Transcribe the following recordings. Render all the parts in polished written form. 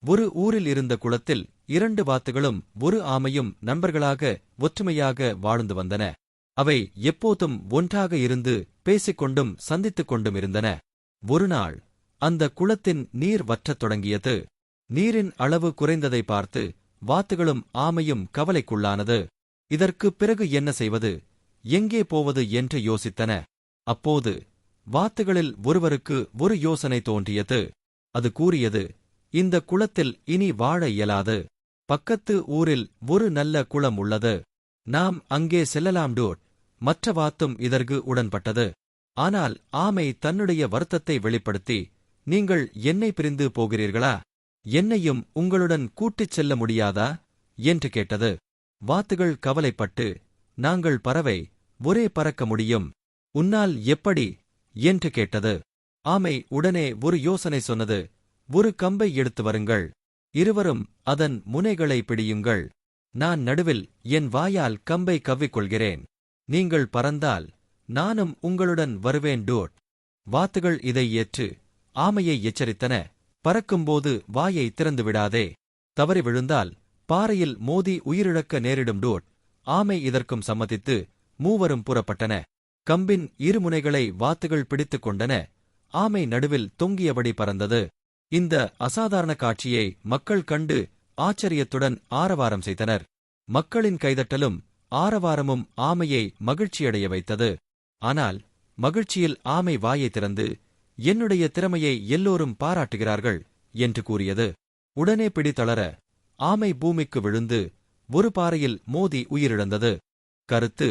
ஒரு ஊரில் இருந்த குளத்தில் 2 வாத்துகளும் ஒரு ஆமையும் நண்பர்களாக ஒற்றுமையாக வாழ்ந்து வந்தன. அவை எப்போதும் ஒன்றாக இருந்து பேசிக்கொண்டும் சந்தித்துக் கொண்டும் இருந்தன. ஒருநாள் அந்த குளத்தின் நீர் வற்றத் தொடங்கியது. நீரின் அளவு குறைந்ததை பார்த்து வாத்துகளும் ஆமையும் கவலைக்குள்ளானது. இதற்குப் பிறகு என்ன செய்வது, எங்கே போவது என்று யோசித்தன. அப்போது வாத்துகளில் ஒருவருக்கு ஒரு யோசனை தோன்றியது. அது கூறியது, இந்த குளத்தில் இனி வாழ இயலாது. பக்கத்து ஊரில் ஒரு நல்ல குளம் உள்ளது. நாம் அங்கே செல்லலாம் டோட். மற்ற வாத்தும் இதற்கு உடன்பட்டது. ஆனால் ஆமை தன்னுடைய வருத்தத்தை வெளிப்படுத்தி, நீங்கள் என்னை பிரிந்து போகிறீர்களா? என்னையும் உங்களுடன் கூட்டிச் செல்ல முடியாதா என்று கேட்டது. வாத்துகள் கவலைப்பட்டு, நாங்கள் பறவை, ஒரே பறக்க முடியும். உன்னால் எப்படி என்று கேட்டது. ஆமை உடனே ஒரு யோசனை சொன்னது. ஒரு கம்பை எடுத்து வருங்கள். இருவரும் அதன் முனைகளை பிடியுங்கள். நான் நடுவில் என் வாயால் கம்பை கவ்விக்கொள்கிறேன். நீங்கள் பறந்தால் நானும் உங்களுடன் வருவேன் டோட். வாத்துகள் இதை ஏற்று ஆமையை எச்சரித்தன. பறக்கும்போது வாயை திறந்து விடாதே. தவறி விழுந்தால் பாறையில் மோதி உயிரிழக்க நேரிடும் டோட். ஆமை இதற்கும் சம்மதித்து மூவரும் புறப்பட்டன. கம்பின் இருமுனைகளை வாத்துகள் பிடித்துக் கொண்டன. ஆமை நடுவில் தொங்கியபடி பறந்தது. இந்த அசாதாரண காட்சியை மக்கள் கண்டு ஆச்சரியத்துடன் ஆரவாரம் செய்தனர். மக்களின் கைதட்டலும் ஆரவாரமும் ஆமையை மகிழ்ச்சியடைய வைத்தது. ஆனால் மகிழ்ச்சியில் ஆமை வாயை திறந்து, என்னுடைய திறமையை எல்லோரும் பாராட்டுகிறார்கள் என்று கூறியது. உடனே பிடி தளர ஆமை பூமிக்கு விழுந்து ஒரு பாறையில் மோதி உயிரிழந்தது. கருத்து: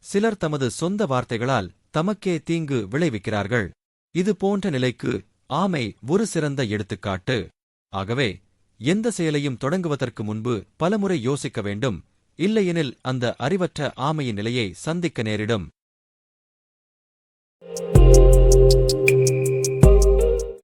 சிலர் தமது சொந்த வார்த்தைகளால் தமக்கே தீங்கு விளைவிக்கிறார்கள். இது போன்ற நிலைக்கு ஆமை ஒரு சிறந்த எடுத்துக்காட்டு. ஆகவே எந்த செயலையும் தொடங்குவதற்கு முன்பு பலமுறை யோசிக்க வேண்டும். இல்லையெனில் அந்த அறிவற்ற ஆமையின் நிலையை சந்திக்க நேரிடும்.